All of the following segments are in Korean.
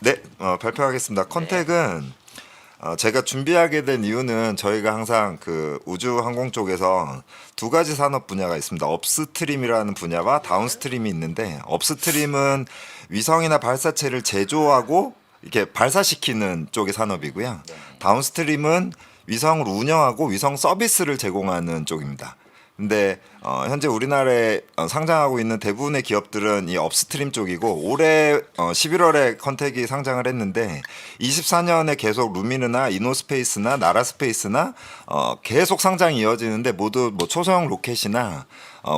네, 발표하겠습니다. 컨택은 제가 준비하게 된 이유는 저희가 항상 그 우주 항공 쪽에서 두 가지 산업 분야가 있습니다. 업스트림이라는 분야와 다운스트림이 있는데, 업스트림은 위성이나 발사체를 제조하고 이렇게 발사시키는 쪽의 산업이고요. 다운스트림은 위성을 운영하고 위성 서비스를 제공하는 쪽입니다. 근데 현재 우리나라에 상장하고 있는 대부분의 기업들은 이 업스트림 쪽이고, 올해 11월에 컨택이 상장을 했는데 24년에 계속 루미느나 이노스페이스나 나라스페이스나 계속 상장이 이어지는데, 모두 뭐 초소형 로켓이나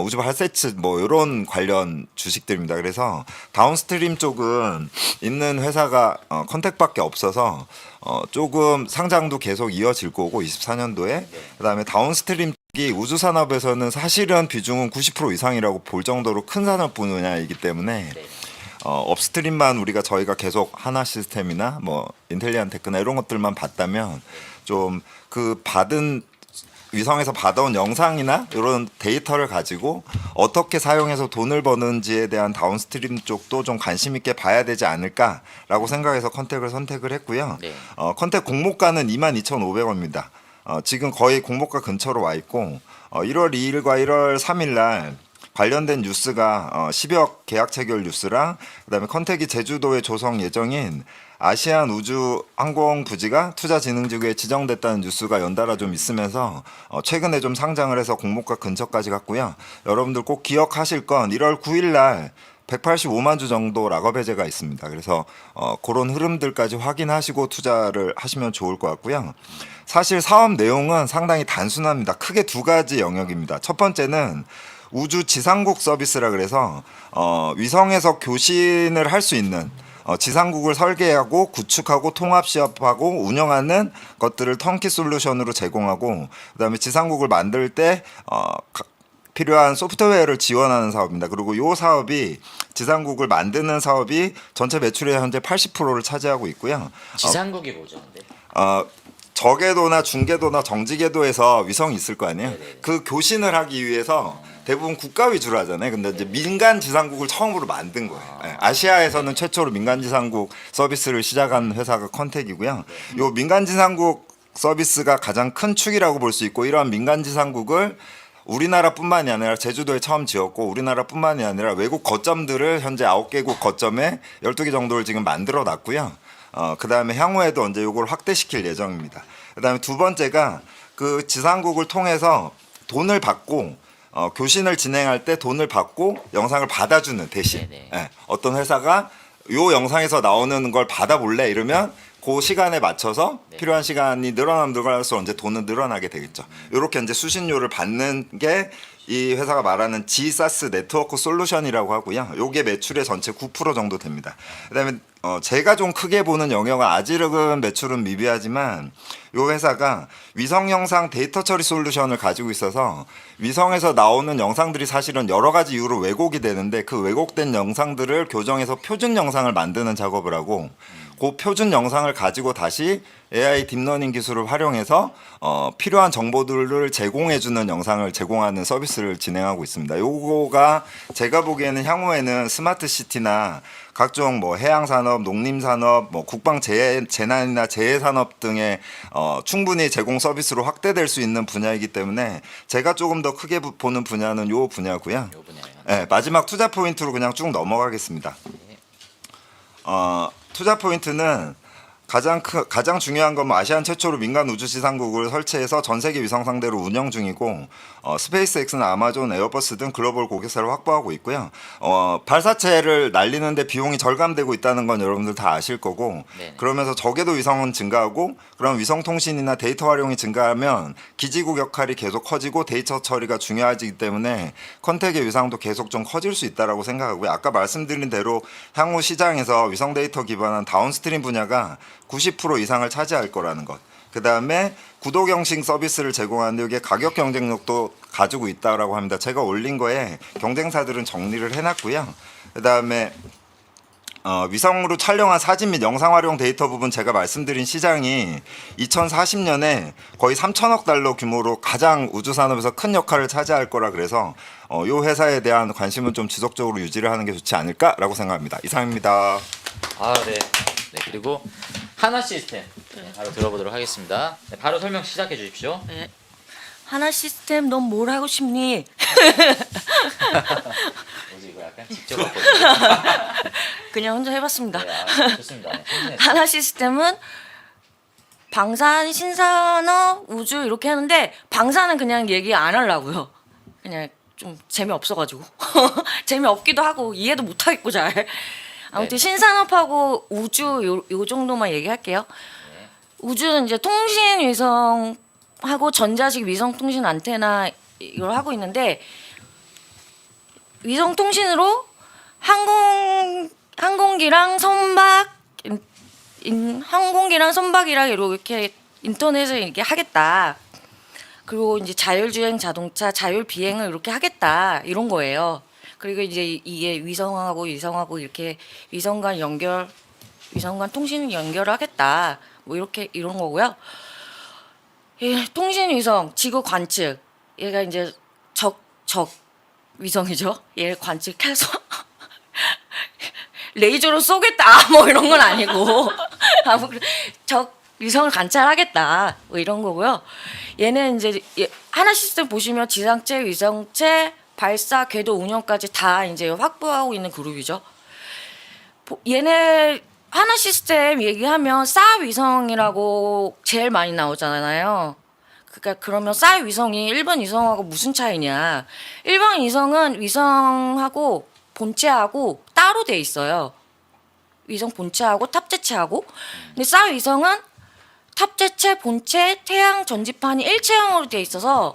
우주 발사체 뭐 이런 관련 주식들입니다. 그래서 다운스트림 쪽은 있는 회사가 컨택밖에 없어서 조금 상장도 계속 이어질 거고 24년도에, 그다음에 다운스트림 이 우주 산업에서는 사실은 비중은 90% 이상이라고 볼 정도로 큰 산업 분야이기 때문에 업스트림만 저희가 계속 하나 시스템이나 뭐 인텔리안 테크나 이런 것들만 봤다면, 좀 그 받은 위성에서 받아온 영상이나 이런 데이터를 가지고 어떻게 사용해서 돈을 버는지에 대한 다운스트림 쪽도 좀 관심 있게 봐야 되지 않을까라고 생각해서 컨택을 선택을 했고요. 컨택 공모가는 22,500원입니다. 지금 거의 공모가 근처로 와 있고, 1월 2일과 1월 3일 날 관련된 뉴스가 10억 계약 체결 뉴스랑, 그다음에 컨택이 제주도에 조성 예정인 아시안 우주 항공 부지가 투자진흥지구에 지정됐다는 뉴스가 연달아 좀 있으면서 최근에 좀 상장을 해서 공모가 근처까지 갔고요. 여러분들 꼭 기억하실 건 1월 9일 날 185만 주 정도 락업 해제가 있습니다. 그래서 그런 흐름들까지 확인하시고 투자를 하시면 좋을 것 같고요. 사실 사업 내용은 상당히 단순합니다. 크게 두 가지 영역입니다. 첫 번째는 우주 지상국 서비스라 그래서 위성에서 교신을 할 수 있는 지상국을 설계하고 구축하고 통합 시업하고 운영하는 것들을 턴키 솔루션으로 제공하고, 그다음에 지상국을 만들 때 필요한 소프트웨어를 지원하는 사업입니다. 그리고 이 사업이, 지상국을 만드는 사업이 전체 매출의 현재 80%를 차지하고 있고요. 지상국이 뭐죠, 근데? 저궤도나 중궤도나 정지궤도에서 위성이 있을 거 아니에요. 네네네. 그 교신을 하기 위해서 대부분 국가 위주로 하잖아요. 근데 이제 민간 지상국을 처음으로 만든 거예요. 아시아에서는 최초로 민간 지상국 서비스를 시작한 회사가 컨택이고요. 요 민간 지상국 서비스가 가장 큰 축이라고 볼 수 있고, 이러한 민간 지상국을 우리나라뿐만이 아니라 제주도에 처음 지었고, 우리나라뿐만이 아니라 외국 거점들을 현재 9개국 거점에 12개 정도를 지금 만들어 놨고요. 그 다음에 향후에도 언제 이걸 확대시킬 예정입니다. 그 다음에 두 번째가 그 지상국을 통해서 돈을 받고, 교신을 진행할 때 돈을 받고 영상을 받아주는 대신, 어떤 회사가 요 영상에서 나오는 걸 받아볼래 이러면 그 시간에 맞춰서 필요한 시간이 늘어나면 늘어날수록 이제 돈은 늘어나게 되겠죠. 이렇게 이제 수신료를 받는 게 이 회사가 말하는 GSaaS 네트워크 솔루션이라고 하고요. 요게 매출의 전체 9% 정도 됩니다. 그다음에 제가 좀 크게 보는 영역은, 아직은 매출은 미비하지만 요 회사가 위성 영상 데이터 처리 솔루션을 가지고 있어서, 위성에서 나오는 영상들이 사실은 여러 가지 이유로 왜곡이 되는데, 그 왜곡된 영상들을 교정해서 표준 영상을 만드는 작업을 하고, 그 표준 영상을 가지고 다시 AI 딥러닝 기술을 활용해서 필요한 정보들을 제공해주는 영상을 제공하는 서비스를 진행하고 있습니다. 요거가 제가 보기에는 향후에는 스마트 시티나 각종 뭐 해양 산업, 농림 산업, 뭐 국방 재난이나 재해 산업 등의 충분히 제공 서비스로 확대될 수 있는 분야이기 때문에, 제가 조금 더 크게 보는 분야는 요 분야고요. 요 분야요. 네, 마지막 투자 포인트로 그냥 쭉 넘어가겠습니다. 투자 포인트는 가장 중요한 건 아시안 최초로 민간 우주 지상국을 설치해서 전 세계 위성 상대로 운영 중이고, 스페이스X나 아마존, 에어버스 등 글로벌 고객사를 확보하고 있고요. 발사체를 날리는데 비용이 절감되고 있다는 건 여러분들 다 아실 거고, 그러면서 저궤도 위성은 증가하고, 그런 위성 통신이나 데이터 활용이 증가하면 기지국 역할이 계속 커지고 데이터 처리가 중요해지기 때문에 컨택의 위상도 계속 좀 커질 수 있다라고 생각하고요. 아까 말씀드린 대로 향후 시장에서 위성 데이터 기반한 다운스트림 분야가 90% 이상을 차지할 거라는 것. 그 다음에 구독 형식 서비스를 제공하는데, 이게 가격 경쟁력도 가지고 있다라고 합니다. 제가 올린 거에 경쟁사들은 정리를 해놨고요. 그 다음에 위성으로 촬영한 사진 및 영상 활용 데이터 부분, 제가 말씀드린 시장이 2040년에 거의 3천억 달러 규모로 가장 우주 산업에서 큰 역할을 차지할 거라, 그래서 이 회사에 대한 관심은 좀 지속적으로 유지를 하는 게 좋지 않을까라고 생각합니다. 이상입니다. 네. 네, 그리고 하나 시스템 바로 들어보도록 하겠습니다. 네, 바로 설명 시작해 주십시오. 네. 하나 시스템 넌 뭘 하고 싶니? 뭐지 이거 약간 직접 했거든요. 그냥 혼자 해봤습니다. 네, 아, 좋습니다. 네, 참신했어요. 하나 시스템은 방산, 신산업, 우주 이렇게 하는데 방산은 그냥 얘기 안 하려고요. 그냥 좀 재미없어가지고 재미없기도 하고 이해도 못하겠고 잘. 아무튼 네. 신산업하고 우주 요 정도만 얘기할게요. 네. 우주는 이제 통신 위성하고 전자식 위성 통신 안테나 이걸 하고 있는데 위성 통신으로 항공기랑 선박 항공기랑 선박이랑 이렇게 인터넷을 이렇게 하겠다. 그리고 이제 자율주행 자동차, 자율 비행을 이렇게 하겠다 이런 거예요. 그리고 이제 이게 위성하고 이렇게 위성 간 통신을 연결하겠다. 뭐 이렇게 이런 거고요. 예, 통신 위성, 지구 관측. 얘가 이제 적 위성이죠. 얘 관측해서 레이저로 쏘겠다. 뭐 이런 건 아니고 적 위성을 관찰하겠다. 뭐 이런 거고요. 얘는 이제 하나 시스템 보시면 지상체, 위성체, 발사, 궤도 운영까지 다 이제 확보하고 있는 그룹이죠. 얘네 하나 시스템 얘기하면 사 위성이라고 제일 많이 나오잖아요. 그러니까 그러면 사 위성이 일반 위성하고 무슨 차이냐? 일반 위성은 위성하고 본체하고 따로 돼 있어요. 위성 본체하고 탑재체하고. 근데 사 위성은 탑재체, 본체, 태양 전지판이 일체형으로 돼 있어서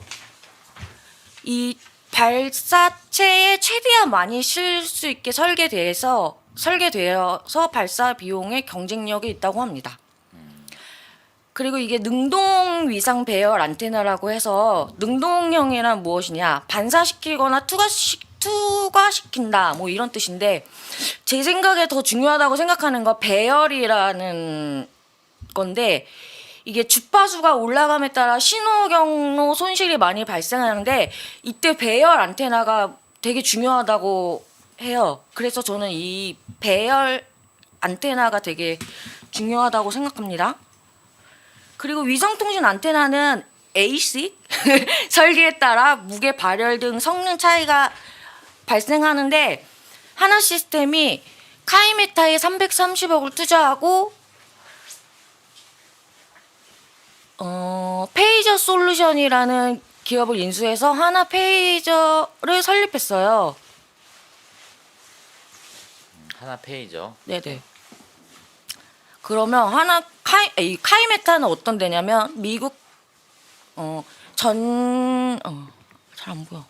이 발사체에 최대한 많이 실 수 있게 설계되어서 발사 비용에 경쟁력이 있다고 합니다. 그리고 이게 능동 위상 배열 안테나라고 해서 능동형이란 무엇이냐? 반사시키거나 투과시킨다 뭐 이런 뜻인데 제 생각에 더 중요하다고 생각하는 건 배열이라는 건데 이게 주파수가 올라감에 따라 신호 경로 손실이 많이 발생하는데 이때 배열 안테나가 되게 중요하다고 해요. 그래서 저는 이 배열 안테나가 되게 중요하다고 생각합니다. 그리고 위성통신 안테나는 AC 설계에 따라 무게 발열 등 성능 차이가 발생하는데 하나 시스템이 카이메타에 330억을 투자하고 페이저 솔루션이라는 기업을 인수해서 하나 페이저를 설립했어요. 하나 페이죠. 네네. 그러면 이 카이메타는 어떤 데냐면 미국 잘 안 보여.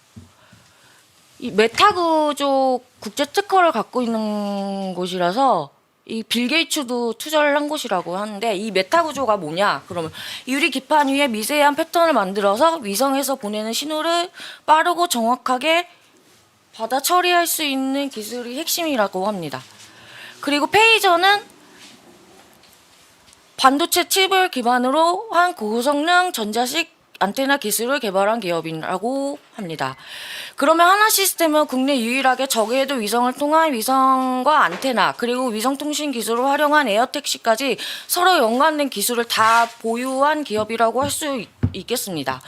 이 메타구조 국제 특허를 갖고 있는 곳이라서 이 빌 게이츠도 투자를 한 곳이라고 하는데 이 메타구조가 뭐냐? 그러면 유리 기판 위에 미세한 패턴을 만들어서 위성에서 보내는 신호를 빠르고 정확하게 받아 처리할 수 있는 기술이 핵심이라고 합니다. 그리고 페이저는 반도체 칩을 기반으로 한 고성능 전자식 안테나 기술을 개발한 기업이라고 합니다. 그러면 하나 시스템은 국내 유일하게 저궤도 위성을 통한 위성과 안테나 그리고 위성통신 기술을 활용한 에어택시까지 서로 연관된 기술을 다 보유한 기업이라고 할 수 있겠습니다.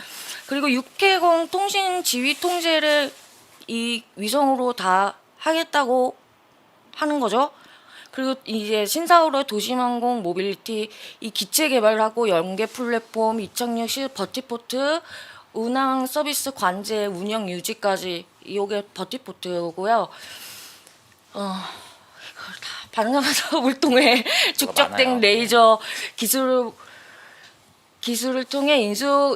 그리고 육해공 통신 지휘 통제를 이 위성으로 다 하겠다고 하는 거죠. 그리고 이제 신사후로 도심항공 모빌리티 이 기체 개발하고 연계 플랫폼 이착륙 시 버티포트 운항 서비스 관제 운영 유지까지 이게 버티포트고요. 이걸 다 반응하면서 물통에 축적된 많아요. 레이저 기술을 통해 인수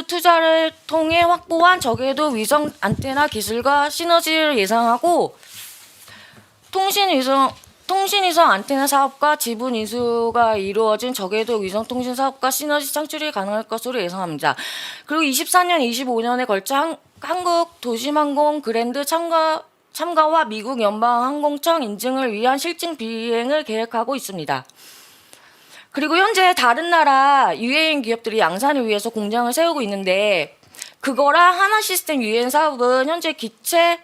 투자를 통해 확보한 저궤도 위성 안테나 기술과 시너지를 예상하고 통신위성 안테나 사업과 지분 인수가 이루어진 저궤도 위성 통신 사업과 시너지 창출이 가능할 것으로 예상합니다. 그리고 24년, 25년에 걸쳐 한국 도심항공 그랜드 참가와 미국 연방항공청 인증을 위한 실증 비행을 계획하고 있습니다. 그리고 현재 다른 나라 유해인 기업들이 양산을 위해서 공장을 세우고 있는데 그거랑 하나 시스템 유해인 사업은 현재 기체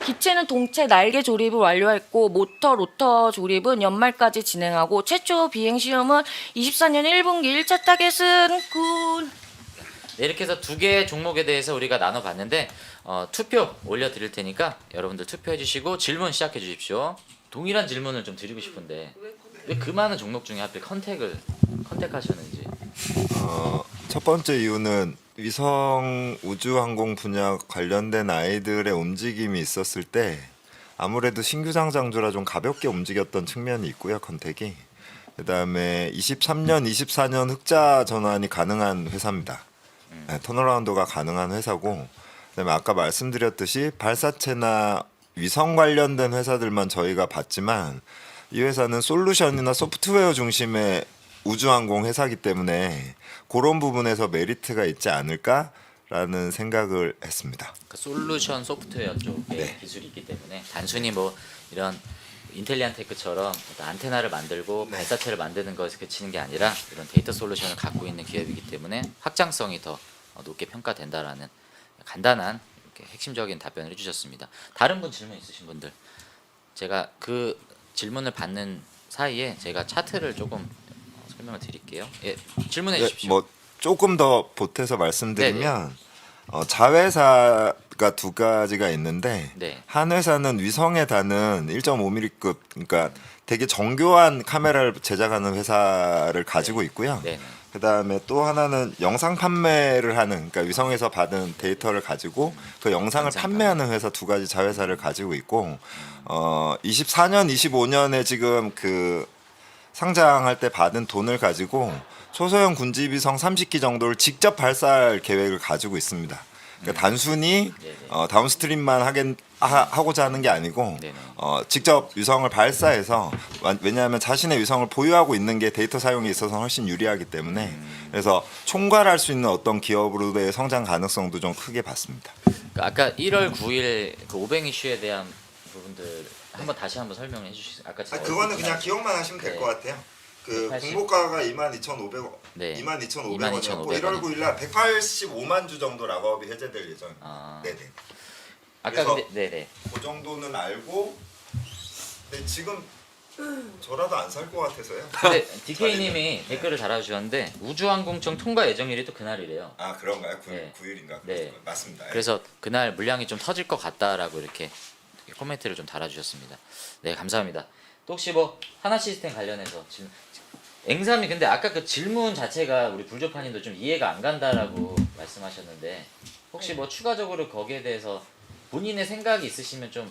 기체는 동체 날개 조립을 완료했고 모터 로터 조립은 연말까지 진행하고 최초 비행 시험은 24년 1분기 1차 타겟은 군. 네, 이렇게 해서 두 개의 종목에 대해서 우리가 나눠봤는데 투표 올려드릴 테니까 여러분들 투표해 주시고 질문 시작해 주십시오. 동일한 질문을 좀 드리고 싶은데 왜 그 많은 종목 중에 하필 컨택하셨는지. 첫 번째 이유는 위성 우주항공 분야 관련된 아이들의 움직임이 있었을 때 아무래도 신규 상장주라 좀 가볍게 움직였던 측면이 있고요. 컨택이. 그다음에 23년, 24년 흑자 전환이 가능한 회사입니다. 네, 턴어라운드가 가능한 회사고, 그다음에 아까 말씀드렸듯이 발사체나 위성 관련된 회사들만 저희가 봤지만 이 회사는 솔루션이나 소프트웨어 중심의 우주항공 회사이기 때문에 그런 부분에서 메리트가 있지 않을까라는 생각을 했습니다. 그 솔루션 소프트웨어 쪽에 네. 기술이 있기 때문에 단순히 뭐 이런 인텔리안테크처럼 어떤 안테나를 만들고 발사체를 만드는 것에 그치는 게 아니라 이런 데이터 솔루션을 갖고 있는 기업이기 때문에 확장성이 더 높게 평가된다라는 간단한 이렇게 핵심적인 답변을 해주셨습니다. 다른 분 질문 있으신 분들, 제가 그 질문을 받는 사이에 제가 차트를 조금 설명을 드릴게요. 예, 질문해 네, 주십시오. 뭐 조금 더 보태서 말씀드리면 자회사가 두 가지가 있는데 네. 한 회사는 위성에 다는 1.5mm급, 그러니까 되게 정교한 카메라를 제작하는 회사를 가지고 있고요. 네. 그다음에 또 하나는 영상 판매를 하는, 그러니까 위성에서 받은 데이터를 가지고 그 영상을 영상 판매하는 회사 두 가지 자회사를 가지고 있고 24년, 25년에 지금 그 상장할 때 받은 돈을 가지고 초소형 군지위성 30기 정도를 직접 발사할 계획을 가지고 있습니다. 그러니까 단순히 네네. 다운스트림만 하고자 하는 게 아니고 네네. 직접 위성을 발사해서, 왜냐하면 자신의 위성을 보유하고 있는 게 데이터 사용에 있어서 훨씬 유리하기 때문에 그래서 총괄할 수 있는 어떤 기업으로의 성장 가능성도 좀 크게 봤습니다. 그러니까 아까 1월 9일 그 오뱅 이슈에 대한 부분들 한번 다시 한번 설명해 주시죠. 아까 제가 그거는 그냥 기억만 하시면 될 네. 것 같아요. 그 180. 공모가가 22,500원, 네. 22,500원이었고 22,500 1월 9일 날 185만 주 정도 락업이 해제될 예정. 아. 네네. 아까 그래서 근데 네네. 그 정도는 알고, 근데 지금 저라도 안 살 것 같아서요. 근데 DK님이 댓글을 달아주셨는데 우주항공청 통과 예정일이 또 그날이래요. 아 그런가요? 네. 9일인가? 네. 맞습니다. 그래서 그날 물량이 좀 터질 것 같다라고 이렇게 코멘트를 좀 달아주셨습니다. 네, 감사합니다. 또 혹시 뭐 하나 시스템 관련해서 질문, 앵삼이 근데 아까 그 질문 자체가 우리 불조파님도 좀 이해가 안 간다라고 말씀하셨는데 혹시 뭐 추가적으로 거기에 대해서 본인의 생각이 있으시면 좀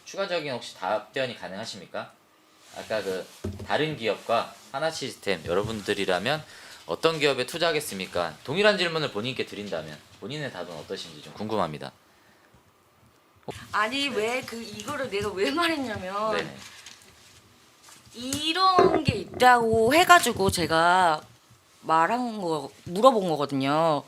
추가적인 혹시 답변이 가능하십니까? 아까 그 다른 기업과 하나 시스템 여러분들이라면 어떤 기업에 투자하겠습니까? 동일한 질문을 본인께 드린다면 본인의 답은 어떠신지 좀 궁금합니다. 아니 왜 이거를 내가 왜 말했냐면 네네. 이런 게 있다고 해가지고 제가 물어본 거거든요.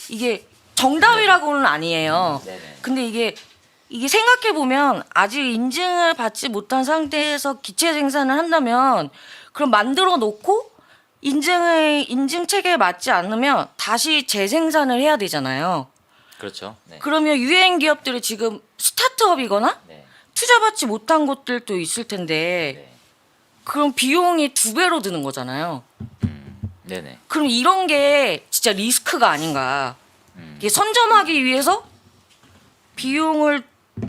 이게 정답이라고는 아니에요. 네네. 근데 이게 생각해 보면 아직 인증을 받지 못한 상태에서 기체 생산을 한다면 그럼 만들어 놓고 인증 체계에 맞지 않으면 다시 재생산을 해야 되잖아요. 그렇죠. 네. 그러면 유행 기업들이 지금 스타트업이거나 네. 투자받지 못한 곳들도 있을 텐데 네. 그럼 비용이 2배로 드는 거잖아요. 네네. 그럼 이런 게 진짜 리스크가 아닌가. 이게 선점하기 위해서 비용을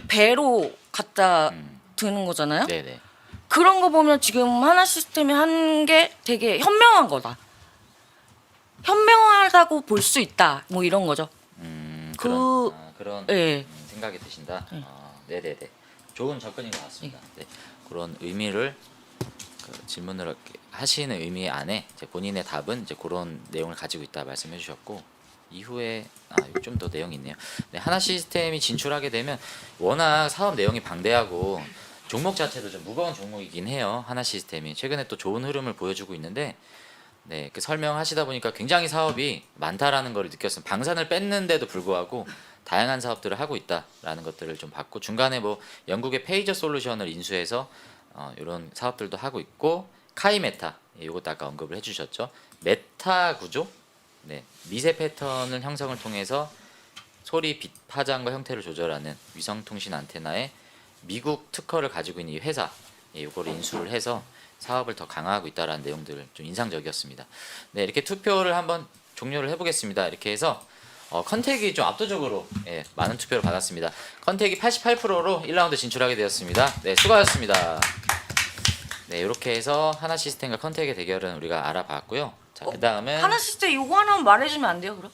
배로 갖다 드는 거잖아요. 네네. 그런 거 보면 지금 하나 시스템이 한 게 되게 현명한 거다. 현명하다고 볼 수 있다. 뭐 이런 거죠. 그런 예. 생각이 드신다. 네네네. 좋은 접근인 것 같습니다. 네. 그런 의미를 그 질문을 이렇게 하시는 의미 안에 이제 본인의 답은 이제 그런 내용을 가지고 있다 말씀해 주셨고 이후에 좀 더 내용이 있네요. 네, 하나 시스템이 진출하게 되면 워낙 사업 내용이 방대하고 종목 자체도 좀 무거운 종목이긴 해요. 하나 시스템이 최근에 또 좋은 흐름을 보여주고 있는데 네, 그 설명하시다 보니까 굉장히 사업이 많다라는 걸 느꼈습니다. 방산을 뺐는데도 불구하고 다양한 사업들을 하고 있다라는 것들을 좀 봤고 중간에 뭐 영국의 페이저 솔루션을 인수해서 이런 사업들도 하고 있고 카이메타 이것도 아까 언급을 해주셨죠. 메타 구조, 네, 미세 패턴을 형성을 통해서 소리 빛 파장과 형태를 조절하는 위성통신 안테나의 미국 특허를 가지고 있는 이 회사 이거를 인수를 해서 사업을 더 강화하고 있다라는 내용들 좀 인상적이었습니다. 네, 이렇게 투표를 한번 종료를 해보겠습니다. 이렇게 해서 컨택이 좀 압도적으로 많은 투표를 받았습니다. 컨택이 88%로 1라운드 진출하게 되었습니다. 네, 수고하셨습니다. 네, 이렇게 해서 하나시스템과 컨택의 대결은 우리가 알아봤고요. 자, 그 다음은 하나 시스템 요거 하나만 말해주면 안 돼요, 그럼?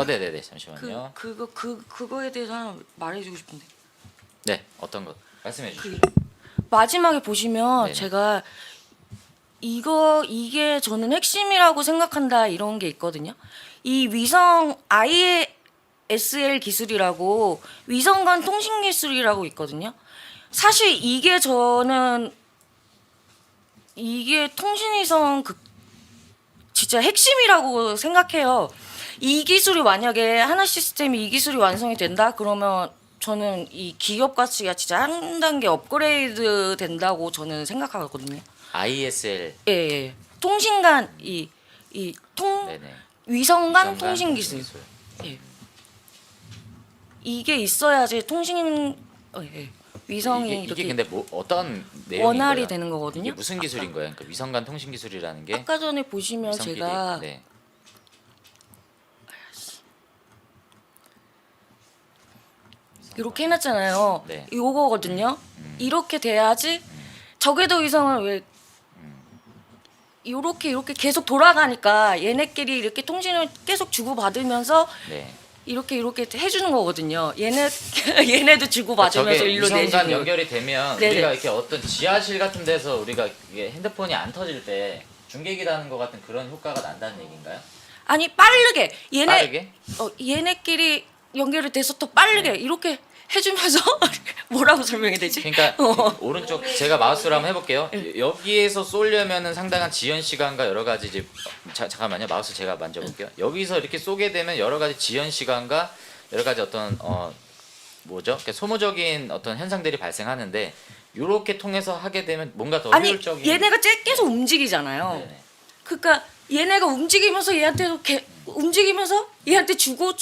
네네네, 잠시만요. 그거에 대해서 하나 말해주고 싶은데. 네, 어떤 것 말씀해 주시죠. 마지막에 보시면 네네. 제가 이게 저는 핵심이라고 생각한다 이런 게 있거든요. 이 위성 ISL 기술이라고 위성 간 통신 기술이라고 있거든요. 사실 이게 저는 이게 통신위성 진짜 핵심이라고 생각해요. 이 기술이 만약에 하나 시스템이 이 기술이 완성이 된다 그러면 저는 이 기업 가치가 진짜 한 단계 업그레이드 된다고 저는 생각하거든요. ISL 예. 통신 간 네네. 위성 간 위성간 통신 기술. 예. 이게 있어야지 예. 위성이 이게 이렇게 근데 뭐 어떤 내용인 원활이 거예요? 되는 이게 거거든요. 무슨 기술인 거예요? 그러니까 위성간 통신 기술이라는 게 아까 전에 보시면 위성끼리 제가 네. 이렇게 해놨잖아요. 네. 요거거든요. 이렇게 돼야지 적외도 위성을 왜 이렇게 계속 돌아가니까 얘네끼리 이렇게 통신을 계속 주고 받으면서 네. 이렇게 해주는 거거든요. 얘네도 주고 받으면서 저게 일로 위성간 내주고. 연결이 되면 네네. 우리가 이렇게 어떤 지하실 같은 데서 우리가 이게 핸드폰이 안 터질 때 중계기라는 것 같은 그런 효과가 난다는 얘기인가요? 아니 빠르게 빠르게? 얘네끼리 연결이 돼서 더 빠르게 이렇게 해주면서 뭐라고 설명해야 되지? 그러니까 오른쪽 제가 마우스로 한번 해볼게요. 여기에서 쏘려면은 상당한 지연 시간과 여러 가지 이제 잠깐만요. 마우스 제가 만져볼게요. 여기서 이렇게 쏘게 되면 여러 가지 지연 시간과 여러 가지 어떤 그러니까 소모적인 어떤 현상들이 발생하는데 이렇게 통해서 하게 되면 뭔가 더 아니 효율적인 얘네가 계속 움직이잖아요. 네네. 그러니까 얘네가 움직이면서 얘한테도 움직이면서 얘한테 주고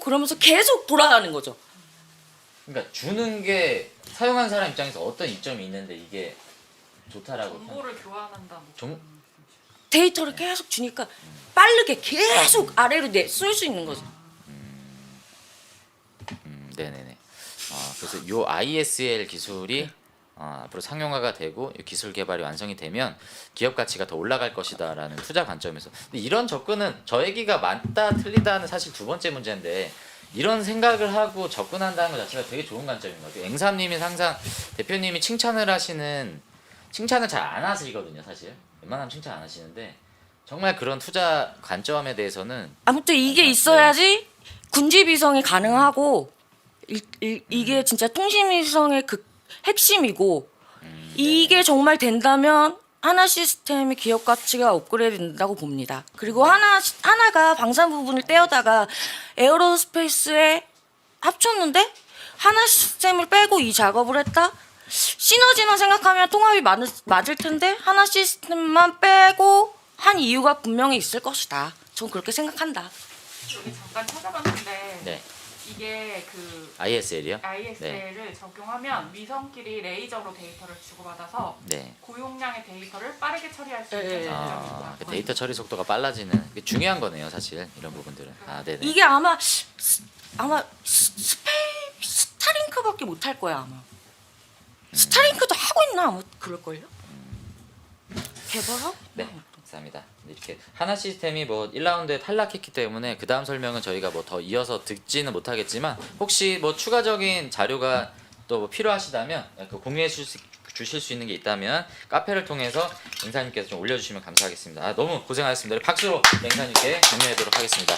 그러면서 계속 돌아가는 거죠. 그러니까 주는 게 사용한 사람 입장에서 어떤 이점이 있는데 이게 좋다라고 정보를 교환한다. 뭐. 정, 데이터를 계속 주니까 빠르게 계속 아래로 쏠 수 있는 거죠. 네네네. 그래서 요 ISL 기술이 앞으로 상용화가 되고 이 기술 개발이 완성이 되면 기업 가치가 더 올라갈 것이다라는 투자 관점에서 근데 이런 접근은 저 얘기가 맞다 틀리다는 사실 두 번째 문제인데 이런 생각을 하고 접근한다는 것 자체가 되게 좋은 관점인 것 같아요. 앵삼님이 항상 대표님이 칭찬을 잘 안 하시거든요, 사실. 웬만하면 칭찬 안 하시는데 정말 그런 투자 관점에 대해서는 아무튼 이게 있어야지 군집 위성이 가능하고 이게 진짜 통신 위성의 그 핵심이고 이게 정말 된다면 하나 시스템의 기업 가치가 업그레이드 된다고 봅니다. 그리고 하나가 방산 부분을 떼어다가 에어로스페이스에 합쳤는데 하나 시스템을 빼고 이 작업을 했다? 시너지만 생각하면 통합이 맞을 텐데 하나 시스템만 빼고 한 이유가 분명히 있을 것이다. 전 그렇게 생각한다. 여기 잠깐 찾아봤는데 네. 이게 그 ISL이요? ISL을 적용하면 위성끼리 레이저로 데이터를 주고받아서 네. 고용량의 데이터를 빠르게 처리할 수 네. 있는 장점입니다. 그 데이터 처리 속도가 빨라지는 게 중요한 거네요, 사실 이런 부분들은. 네네. 이게 아마 스타링크밖에 못 할 거야 아마. 스타링크도 하고 있나 아마 그럴걸요? 개발하고? 네, 감사합니다. 이렇게 하나 시스템이 뭐 1라운드에 탈락했기 때문에 그 다음 설명은 저희가 뭐 더 이어서 듣지는 못하겠지만 혹시 뭐 추가적인 자료가 또 뭐 필요하시다면 공유해 주실 수 있는 게 있다면 카페를 통해서 앵사님께서 좀 올려주시면 감사하겠습니다. 너무 고생하셨습니다. 박수로 앵사님께 격려하도록 하겠습니다.